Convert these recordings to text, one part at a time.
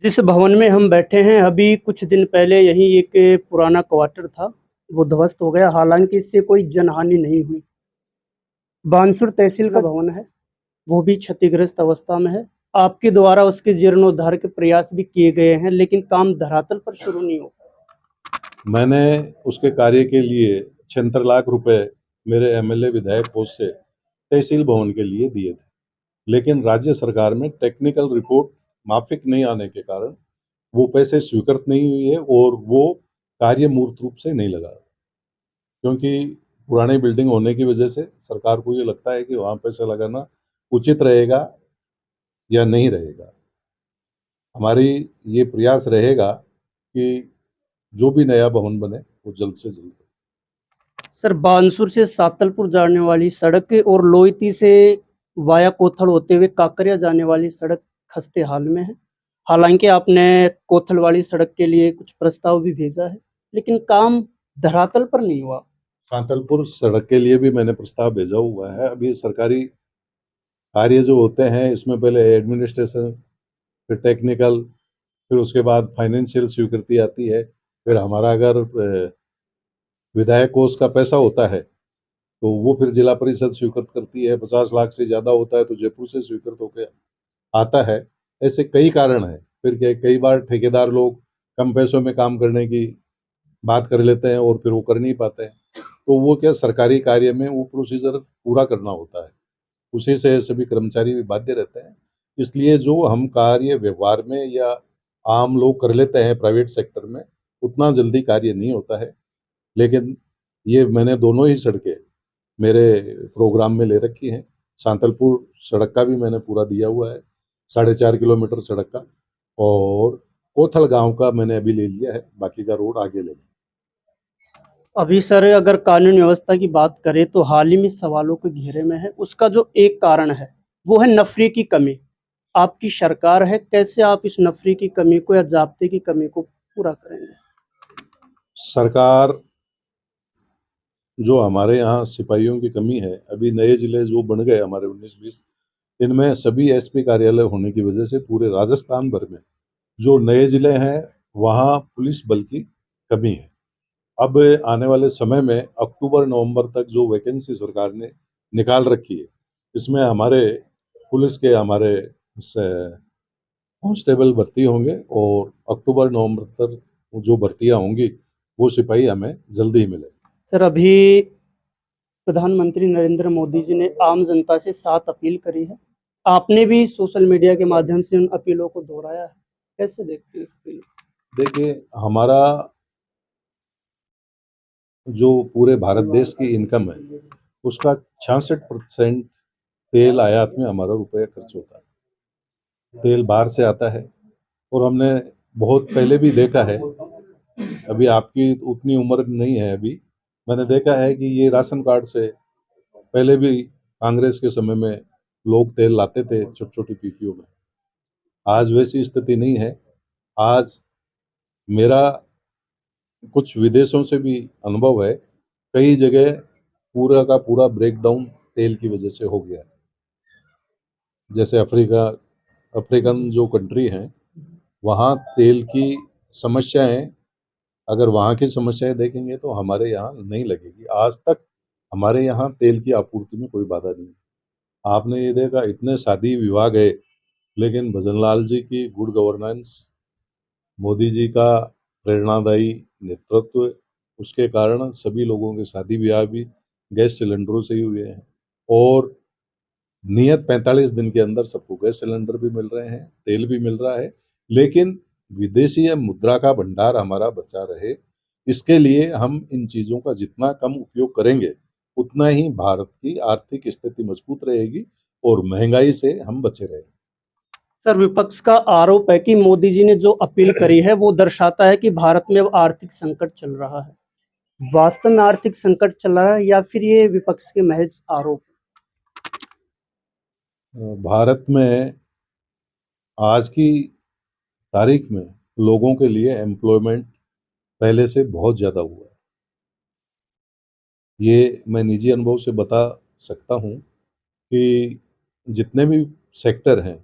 जिस भवन में हम बैठे हैं, अभी कुछ दिन पहले यहीं एक पुराना क्वार्टर था, वो ध्वस्त हो गया। हालाँकि इससे कोई जनहानि नहीं हुई। बानसूर तहसील का भवन है, वो भी क्षतिग्रस्त अवस्था में है। आपके द्वारा उसके जीर्णोद्धार के प्रयास भी किए गए हैं, लेकिन काम धरातल पर शुरू नहीं हो पाया। मैंने उसके कार्य के लिए 76 लाख रुपए मेरे एमएलए विधायक कोष से तहसील भवन के लिए दिए थे, लेकिन राज्य सरकार में टेक्निकल रिपोर्ट माफिक नहीं आने के कारण वो पैसे स्वीकृत नहीं हुई है और वो कार्य मूर्त रूप से नहीं लगा, क्योंकि पुरानी बिल्डिंग होने की वजह से सरकार को ये लगता है कि वहाँ पैसा लगाना उचित रहेगा या नहीं रहेगा। हमारी ये प्रयास रहेगा कि जो भी नया भवन बने वो जल्द से जल्द। सर, बानसूर से सातलपुर जाने वाली सड़क और लोईती से वाया कोथल होते हुए काकरिया जाने वाली सड़क खस्ते हाल में है। हालांकि आपने कोथल वाली सड़क के लिए कुछ प्रस्ताव भी भेजा है, लेकिन काम धरातल पर नहीं हुआ। सांतलपुर सड़क के लिए भी मैंने प्रस्ताव भेजा हुआ है। अभी सरकारी कार्य जो होते हैं इसमें पहले एडमिनिस्ट्रेशन, फिर टेक्निकल, फिर उसके बाद फाइनेंशियल स्वीकृति आती है। फिर हमारा अगर विधायक कोष का पैसा होता है तो वो फिर जिला परिषद स्वीकृत करती है। 50 लाख से ज़्यादा होता है तो जयपुर से स्वीकृत होकर आता है। ऐसे कई कारण हैं। फिर कई बार ठेकेदार लोग कम पैसों में काम करने की बात कर लेते हैं और फिर वो कर नहीं पाते हैं। तो वो क्या, सरकारी कार्य में वो प्रोसीजर पूरा करना होता है, उसी से सभी कर्मचारी भी बाध्य रहते हैं। इसलिए जो हम कार्य व्यवहार में या आम लोग कर लेते हैं प्राइवेट सेक्टर में, उतना जल्दी कार्य नहीं होता है। लेकिन ये मैंने दोनों ही सड़कें मेरे प्रोग्राम में ले रखी हैं। सांतलपुर सड़क का भी मैंने पूरा दिया हुआ है, 4.5 किलोमीटर सड़क का, और कोथल गांव का मैंने अभी ले लिया है, बाकी का रोड आगे लेंगे। अभी सर, अगर कानून व्यवस्था की बात करें तो हाल ही में सवालों के घेरे में है। उसका जो एक कारण है, वो है नफरी की कमी। आपकी सरकार है, कैसे आप इस नफरी की कमी को या जाब्ते की कमी को पूरा करेंगे? सरकार, जो हमारे यहाँ सिपाहियों की कमी है, अभी नए जिले जो बन गए हमारे 19-20, इनमें सभी एसपी कार्यालय होने की वजह से पूरे राजस्थान भर में जो नए जिले हैं वहाँ पुलिस बल की कमी है। अब आने वाले समय में अक्टूबर नवंबर तक जो वैकेंसी सरकार ने निकाल रखी है, इसमें हमारे पुलिस के हमारे कांस्टेबल भर्ती होंगे और अक्टूबर नवंबर तक जो भर्तियां होंगी वो सिपाही हमें जल्दी ही मिले। सर, अभी प्रधानमंत्री नरेंद्र मोदी जी ने आम जनता से 7 अपील करी है। आपने भी सोशल मीडिया के माध्यम से उन अपीलों को दोहराया है। कैसे देखते हैं इस अपील को? देखिए, हमारा जो पूरे भारत देश की इनकम है उसका 66% तेल आयात में हमारा रुपया खर्च होता है। तेल बाहर से आता है और हमने बहुत पहले भी देखा है, अभी आपकी उतनी उम्र नहीं है, अभी मैंने देखा है कि ये राशन कार्ड से पहले भी कांग्रेस के समय में लोग तेल लाते थे छोटी छोटी पीपियों में। आज वैसी स्थिति नहीं है। आज मेरा कुछ विदेशों से भी अनुभव है, कई जगह पूरा का पूरा ब्रेकडाउन तेल की वजह से हो गया है। जैसे अफ्रीकन जो कंट्री हैं वहाँ तेल की समस्याएं, अगर वहाँ की समस्याएं देखेंगे तो हमारे यहाँ नहीं लगेगी। आज तक हमारे यहाँ तेल की आपूर्ति में कोई बाधा नहीं है। आपने ये देखा, इतने शादी विवाह गए, लेकिन भजन लाल जी की गुड गवर्नेंस, मोदी जी का प्रेरणादायी नेतृत्व, उसके कारण सभी लोगों के शादी ब्याह भी गैस सिलेंडरों से ही हुए हैं। और नियत 45 दिन के अंदर सबको गैस सिलेंडर भी मिल रहे हैं, तेल भी मिल रहा है। लेकिन विदेशी मुद्रा का भंडार हमारा बचा रहे, इसके लिए हम इन चीज़ों का जितना कम उपयोग करेंगे उतना ही भारत की आर्थिक स्थिति मजबूत रहेगी और महंगाई से हम बचे रहेंगे। सर, विपक्ष का आरोप है कि मोदी जी ने जो अपील करी है वो दर्शाता है कि भारत में अब आर्थिक संकट चल रहा है। वास्तव में आर्थिक संकट चल रहा है या फिर ये विपक्ष के महज आरोप? भारत में आज की तारीख में लोगों के लिए एम्प्लॉयमेंट पहले से बहुत ज़्यादा हुआ है। ये मैं निजी अनुभव से बता सकता हूँ कि जितने भी सेक्टर हैं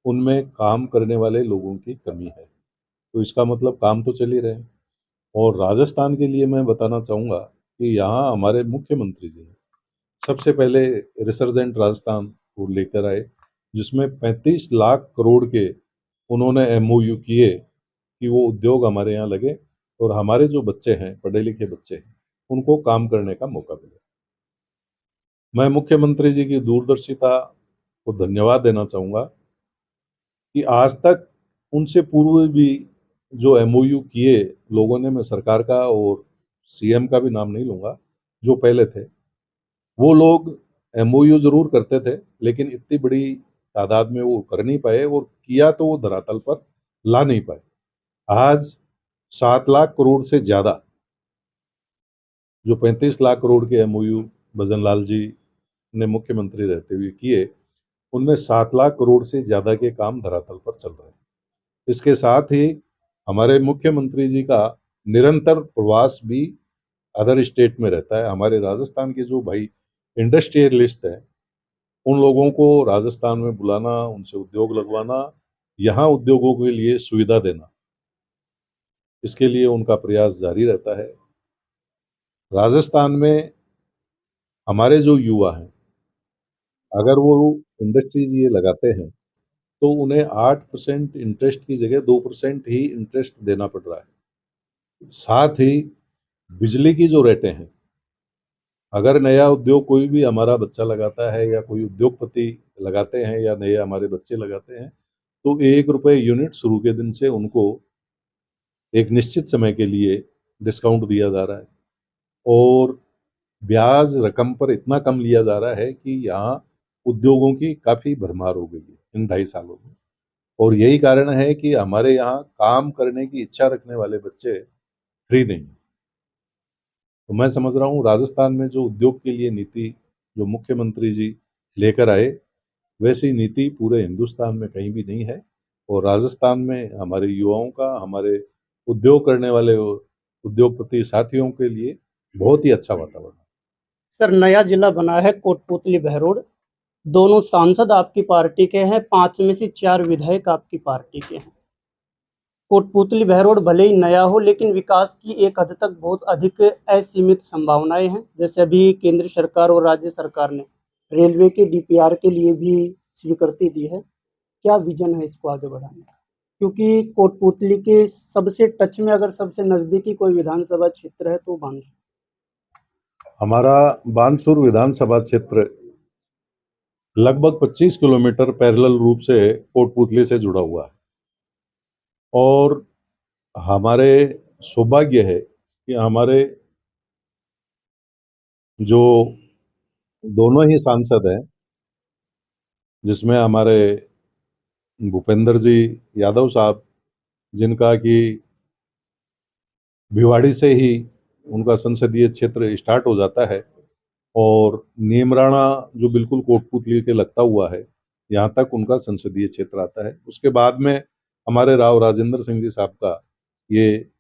उनमें काम करने वाले लोगों की कमी है। तो इसका मतलब काम तो चल ही रहे हैं। और राजस्थान के लिए मैं बताना चाहूँगा कि यहाँ हमारे मुख्यमंत्री जी ने सबसे पहले रिसर्जेंट राजस्थान को लेकर आए, जिसमें 35 लाख करोड़ के उन्होंने एमओयू किए कि वो उद्योग हमारे यहाँ लगे और हमारे जो बच्चे हैं, पढ़े लिखे बच्चे हैं, उनको काम करने का मौका मिले। मैं मुख्यमंत्री जी की दूरदर्शिता को धन्यवाद देना चाहूँगा कि आज तक उनसे पूर्व भी जो एमओयू किए लोगों ने, मैं सरकार का और सीएम का भी नाम नहीं लूँगा, जो पहले थे, वो लोग एमओयू ज़रूर करते थे, लेकिन इतनी बड़ी तादाद में वो कर नहीं पाए, और किया तो वो धरातल पर ला नहीं पाए। आज 7 लाख करोड़ से ज़्यादा, जो 35 लाख करोड़ के एमओयू भजन लाल जी ने मुख्यमंत्री रहते हुए किए, उनमें 7 लाख करोड़ से ज़्यादा के काम धरातल पर चल रहे हैं। इसके साथ ही हमारे मुख्यमंत्री जी का निरंतर प्रवास भी अदर स्टेट में रहता है। हमारे राजस्थान के जो भाई इंडस्ट्रियलिस्ट हैं, उन लोगों को राजस्थान में बुलाना, उनसे उद्योग लगवाना, यहाँ उद्योगों के लिए सुविधा देना, इसके लिए उनका प्रयास जारी रहता है। राजस्थान में हमारे जो युवा हैं, अगर वो इंडस्ट्रीज ये लगाते हैं, तो उन्हें 8% इंटरेस्ट की जगह 2% ही इंटरेस्ट देना पड़ रहा है। साथ ही बिजली की जो रेटें हैं, अगर नया उद्योग कोई भी हमारा बच्चा लगाता है या कोई उद्योगपति लगाते हैं या नए हमारे बच्चे लगाते हैं, तो 1 रुपये यूनिट शुरू के दिन से उनको एक निश्चित समय के लिए डिस्काउंट दिया जा रहा है, और ब्याज रकम पर इतना कम लिया जा रहा है कि यहाँ उद्योगों की काफ़ी भरमार हो गई है इन 2.5 सालों में। और यही कारण है कि हमारे यहाँ काम करने की इच्छा रखने वाले बच्चे फ्री नहीं हैं। तो मैं समझ रहा हूँ राजस्थान में जो उद्योग के लिए नीति जो मुख्यमंत्री जी लेकर आए, वैसी नीति पूरे हिंदुस्तान में कहीं भी नहीं है। और राजस्थान में हमारे युवाओं का, हमारे उद्योग करने वाले उद्योगपति साथियों के लिए बहुत ही अच्छा वातावरण है। सर, नया जिला बना है कोटपुतली बहरोड। दोनों सांसद आपकी पार्टी के हैं, 5 में से 4 विधायक आपकी पार्टी के हैं। कोटपुतली बहरोड भले ही नया हो, लेकिन विकास की एक हद तक बहुत अधिक असीमित संभावनाएं हैं। जैसे अभी केंद्र सरकार और राज्य सरकार ने रेलवे के डीपीआर के लिए भी स्वीकृति दी है। क्या विजन है इसको आगे बढ़ाने का? क्योंकि कोटपुतली के सबसे टच में, अगर सबसे नजदीकी कोई विधानसभा क्षेत्र है तो बांसुर। हमारा बानसूर विधानसभा क्षेत्र लगभग 25 किलोमीटर पैरेलल रूप से कोटपुतली से जुड़ा हुआ है, और हमारे सौभाग्य है कि हमारे जो दोनों ही सांसद हैं, जिसमें हमारे भूपेंद्र जी यादव साहब, जिनका कि भिवाड़ी से ही उनका संसदीय क्षेत्र स्टार्ट हो जाता है, और नीमराणा जो बिल्कुल कोटपुतली के लगता हुआ है, यहाँ तक उनका संसदीय क्षेत्र आता है। उसके बाद में हमारे राव राजेंद्र सिंह जी साहब का ये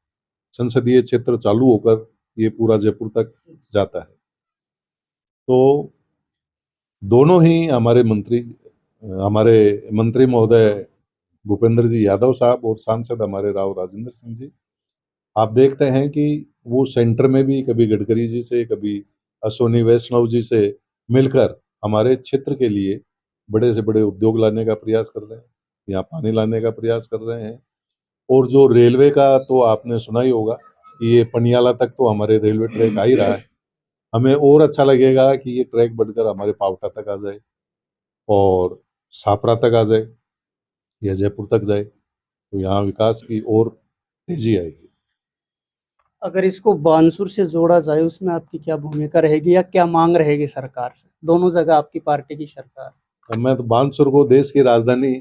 संसदीय क्षेत्र चालू होकर ये पूरा जयपुर तक जाता है। तो दोनों ही हमारे मंत्री महोदय भूपेंद्र जी यादव साहब और सांसद हमारे राव राजेंद्र सिंह जी, आप देखते हैं कि वो सेंटर में भी कभी गडकरी जी से, कभी अश्विनी वैष्णव जी से मिलकर हमारे क्षेत्र के लिए बड़े से बड़े उद्योग लाने का प्रयास कर रहे हैं, यहाँ पानी लाने का प्रयास कर रहे हैं। और जो रेलवे का तो आपने सुना ही होगा कि ये पनियाला तक तो हमारे रेलवे ट्रैक आ ही रहा है। हमें और अच्छा लगेगा कि ये ट्रैक बढ़कर हमारे पावटा तक आ जाए और छापरा तक आ जाए या जयपुर तक जाए, तो यहाँ विकास की और तेजी आएगी। अगर इसको बानसूर से जोड़ा जाए, उसमें आपकी क्या भूमिका रहेगी या क्या मांग रहेगी सरकार से? दोनों जगह आपकी पार्टी की सरकार। अब मैं तो बानसूर को देश की राजधानी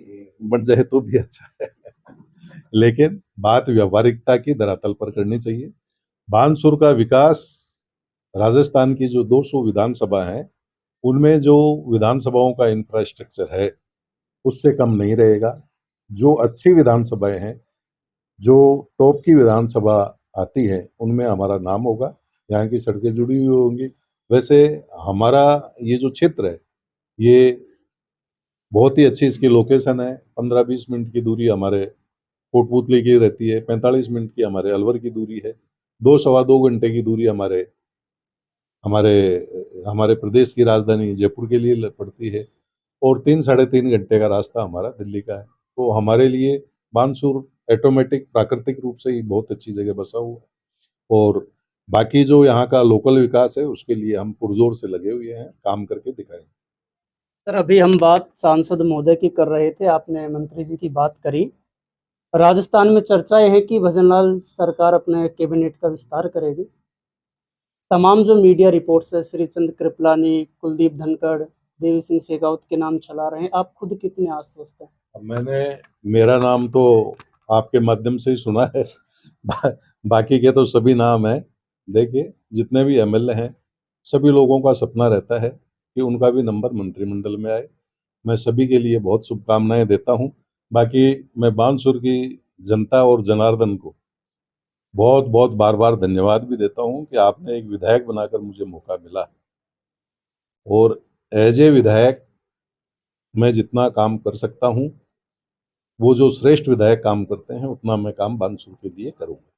बन जाए तो भी अच्छा है, लेकिन बात व्यवहारिकता की धरातल पर करनी चाहिए। बानसूर का विकास राजस्थान की जो 200 विधानसभा हैं, उनमें जो विधानसभाओं का इंफ्रास्ट्रक्चर है, उससे कम नहीं रहेगा। जो अच्छी विधानसभाएं हैं, जो टॉप की विधानसभा आती है, उनमें हमारा नाम होगा, यहाँ की सड़कें जुड़ी हुई होंगी। वैसे हमारा ये जो क्षेत्र है, ये बहुत ही अच्छी इसकी लोकेशन है। 15-20 मिनट की दूरी हमारे कोटपुतली की रहती है, 45 मिनट की हमारे अलवर की दूरी है, 2 सवा 2 घंटे की दूरी हमारे हमारे हमारे प्रदेश की राजधानी जयपुर के लिए पड़ती है, और 3 साढ़े 3 घंटे का रास्ता हमारा दिल्ली का है। तो हमारे लिए बानसूर ऑटोमेटिक प्राकृतिक रूप से ही बहुत अच्छी जगह बसा हुआ है, और बाकी जो यहाँ का लोकल विकास है उसके लिए हम पुरजोर से लगे हुए हैं, काम करके दिखाएंगे। सर, अभी हम बात सांसद महोदय की कर रहे थे, आपने मंत्री जी की बात करी। राजस्थान में चर्चाएं हैं कि भजनलाल सरकार अपने कैबिनेट का विस्तार करेगी। तमाम जो मीडिया रिपोर्ट्स है, श्रीचंद कृपलानी, कुलदीप धनखड़, देवी सिंह शेखावत के नाम चला रहे हैं, आप खुद कितने आश्वस्त हैं? अब मेरा नाम तो आपके माध्यम से ही सुना है। बाकी के तो सभी नाम हैं। देखिए, जितने भी एमएलए हैं, सभी लोगों का सपना रहता है कि उनका भी नंबर मंत्रिमंडल में आए। मैं सभी के लिए बहुत शुभकामनाएं देता हूं। बाकी मैं बानसूर की जनता और जनार्दन को बहुत बहुत बार बार धन्यवाद भी देता हूं कि आपने एक विधायक बनाकर मुझे मौका मिला, और एज ए विधायक मैं जितना काम कर सकता हूं, वो जो श्रेष्ठ विधायक काम करते हैं, उतना मैं काम बानसूर के लिए करूंगा।